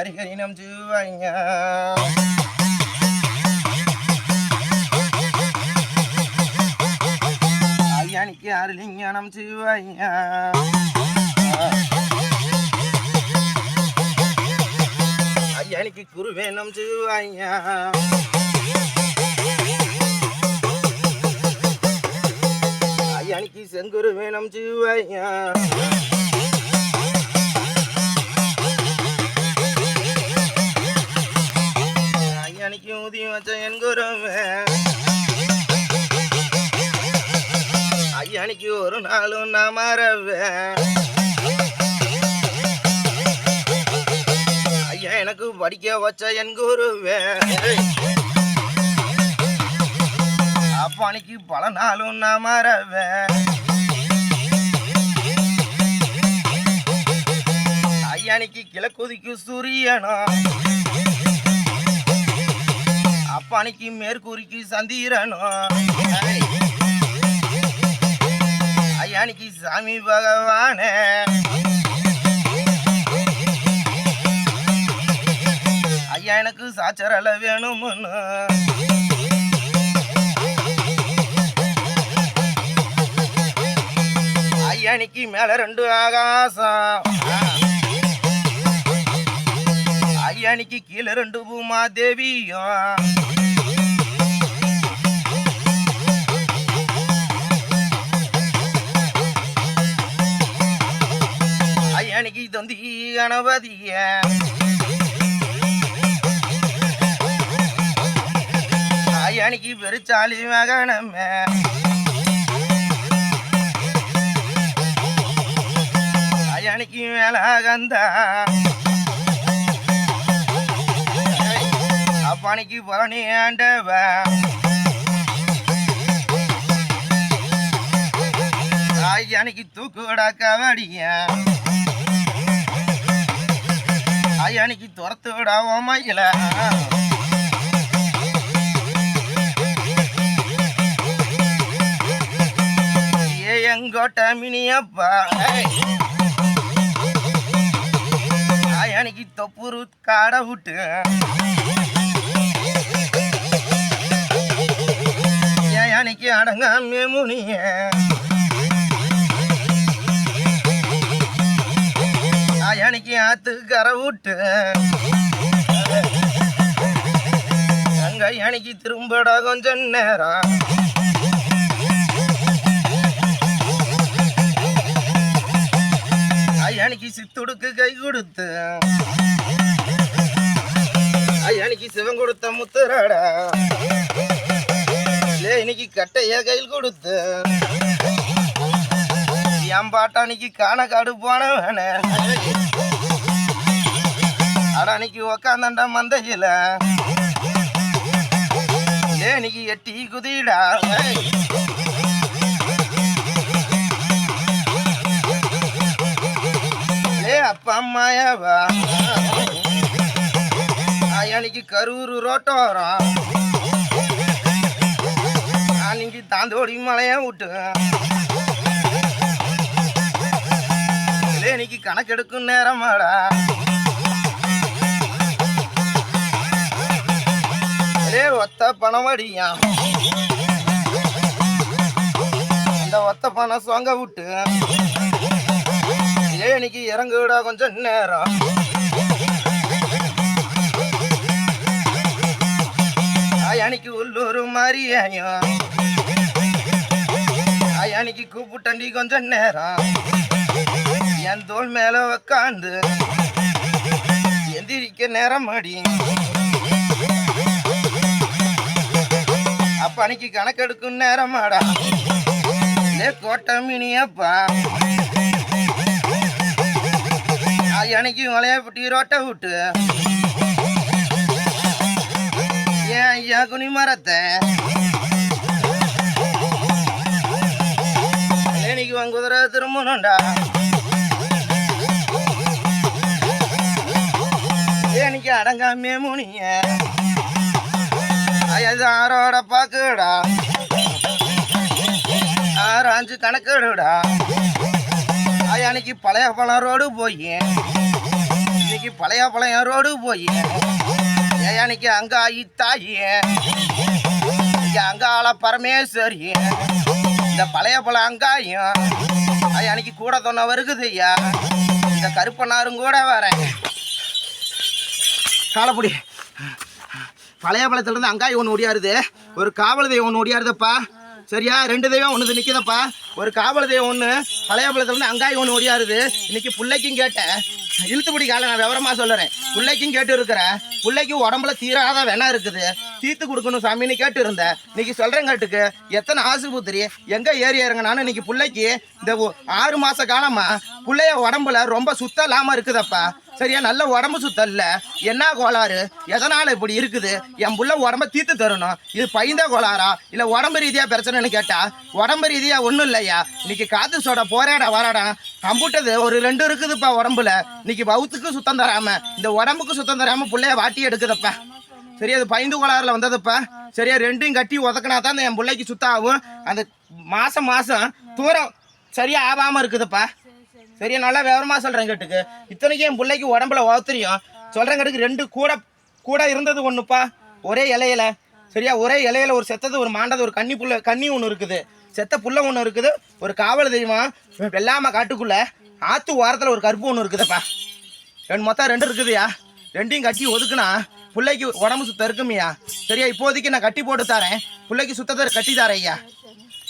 ஹரிஹரி நம் சிவாய ஐயானிக்கு அருளிங்க நம் சிவாய ஐயானிக்கு குருவே நம் சிவாய ஐயானிக்கு செங்குருவே நம் சிவாய ஐயானிக்கு ஊதி வச்ச என் குருவே ஐயானிக்கு ஒரு நாளும் நான் மறவேன் ஐயா எனக்கு படிக்க வச்ச என் குருவே அப்பானிக்கு பல நாளும் நான் மறவேன் ஐயானிக்கு கிழக்குதிக்கு சூரியனும் அப்பானிக்கு மேற்கூறிக்கு சந்திரனும் ஐயானிக்கு சாமி பகவானே ஐயா எனக்கு சாச்சரல வேணும்னு ஐயானிக்கு மேல 2 ஆகாசம் ஐயானிக்கு கீழே 2 பூமா தேவியும் ஐயானிக்கு தொந்தி கணபதிய ஐயானிக்கு பெருச்சாலி மகனமே ஐயானிக்கு மேல கந்தா அப்பானிக்கு பழனி ஆண்டவ ஐயானிக்கு தூக்குடா கவடிய ஐயானிக்கு துரத்து விடா ஓமையில ஏ எங்கோட்ட மினியப்பா ஐயானிக்கு தொப்புரு காடை விட்டு ஐயானிக்கு அடங்காமே முனிய ஐயானிக்கு ஆத்து கரை விட்டு அங்க ஐயானிக்கு திரும்படா கொஞ்ச நேரம் ஐயானிக்கு சித்துடுக்கு கை கொடுத்து ஐயானிக்கு சிவன் கொடுத்த முத்துராடா இன்னைக்கு கட்டைய கையில் கொடுத்து என் பாட்டானிக்கு காண காடு போனவன அடானிக்கு உக்காந்தாண்டா மந்தையில இன்னைக்கு எட்டி குதிடா அப்பா அம்மாயாவா ஐயானிக்கு கரூர் ரோட்டோரம் அன்னைக்கு தாந்தோடி மலைய விட்டு இன்னைக்கு கணக்கெடுக்கும் நேரமாடா ஒத்த பணம் அடியா அந்த ஒத்த பணம் சொங்க விட்டு இன்னைக்கு இறங்குடா கொஞ்சம் நேரம் ஐயானிக்கு உள்ளூர் மாதிரியாயும் ஐயானிக்கு கூப்பிட்டண்டி கொஞ்சம் நேரம் என் தோல் மேல உக்காந்து எந்திரிக்க நேரம் அடி அப்ப அன்னைக்கு கணக்கெடுக்கும் நேரமாடா கோட்டை மினியப்பா ஐயானிக்கு மலையாப்பட்டி ரோட்டை விட்டு ஏன் ஐயா குனி மரத்தை இன்னைக்கு குதிரை திரும்பணும்டா இன்னைக்கு அடங்காமே முனிய ஐயாரோட பாக்குடா 6 கணக்கெடுடா ஐயானிக்கு பழைய பழம் ரோடு போய் இன்னைக்கு பழைய ரோடு போய் ஏயானிக்கு அங்க தாயி இங்க அங்காள பரமேஸ்வரி இந்த பழைய அங்காயும் அன்னைக்கு கூட தொன்ன வருகுது ஐயா இந்த கருப்பனாரும் கூட வரேன் காலப்படி பழைய இருந்து அங்காய் ஒன்று ஒடியாருது ஒரு காவல் தெய்வம் ஒன்று ஒடியாருதப்பா சரியா 2 தெய்வம் ஒன்று நிற்கிதப்பா ஒரு காவல் தெய்வம் ஒன்று பழைய இருந்து அங்காய் ஒன்று ஒடியாருது இன்னைக்கு பிள்ளைக்கும் கேட்டேன் இழுத்துப்படி காலை நான் விவரமா சொல்லுறேன் பிள்ளைக்கும் கேட்டு இருக்கிறேன் பிள்ளைக்கு உடம்புல தீராத வேணா இருக்குது தீர்த்து கொடுக்கணும் சாமின்னு கேட்டு இருந்தேன் இன்னைக்கு சொல்றேன் கேட்டுக்கு எத்தனை ஆசுபத்திரி எங்க ஏறி இறங்கினான்னு இன்னைக்கு பிள்ளைக்கு இந்த 6 மாச காலமா பிள்ளைய உடம்புல ரொம்ப சுத்தம் இல்லாம இருக்குதப்பா சரியா நல்ல உடம்பு சுத்தம் இல்லை என்ன கோளாறு எதனால இப்படி இருக்குது என் புள்ள உடம்ப தீர்த்து தரணும் இது பைந்த கோளாறா இல்லை உடம்பு ரீதியாக பிரச்சனைன்னு கேட்டா உடம்பு ரீதியாக ஒன்றும் இல்லையா இன்னைக்கு காத்து சோட போராடா வராடா கம்புட்டது ஒரு 2 இருக்குதுப்பா உடம்புல இன்னைக்கு வவுத்துக்கு சுத்தம் தராம இந்த உடம்புக்கு சுத்தம் தராம பிள்ளைய வாட்டி எடுக்குதப்பா சரியா அது பைந்து கோளாறுல வந்ததுப்பா சரியா 2யும் கட்டி உதக்கினா தான் என் பிள்ளைக்கு சுத்தம் ஆகும் அந்த மாசம் தூரம் சரியா ஆகாம இருக்குதுப்பா சரியா நல்லா விவரமா சொல்றேன் கேட்டுக்கு இத்தனைக்கும் என் பிள்ளைக்கு உடம்புல ஒத்துரியும் சொல்றேன் கேட்டுக்கு 2 கூட இருந்தது ஒண்ணுப்பா ஒரே இலையில சரியா ஒரே இலையில ஒரு செத்தது ஒரு மாண்டது ஒரு கன்னி ஒன்று இருக்குது செத்த புள்ள ஒன்று இருக்குது ஒரு காவல் தெய்வம் வெள்ளாம காட்டுக்குள்ள ஆத்து ஓரத்துல ஒரு கருப்பு ஒன்று இருக்குதுப்பா மொத்தம் 2 இருக்குதுயா 2யும் கட்டி ஒதுக்குனா பிள்ளைக்கு உடம்பு சுத்தம் இருக்குமையா சரியா இப்போதைக்கு நான் கட்டி போட்டு தரேன் பிள்ளைக்கு சுத்தத்தை கட்டி தரேன் ஐயா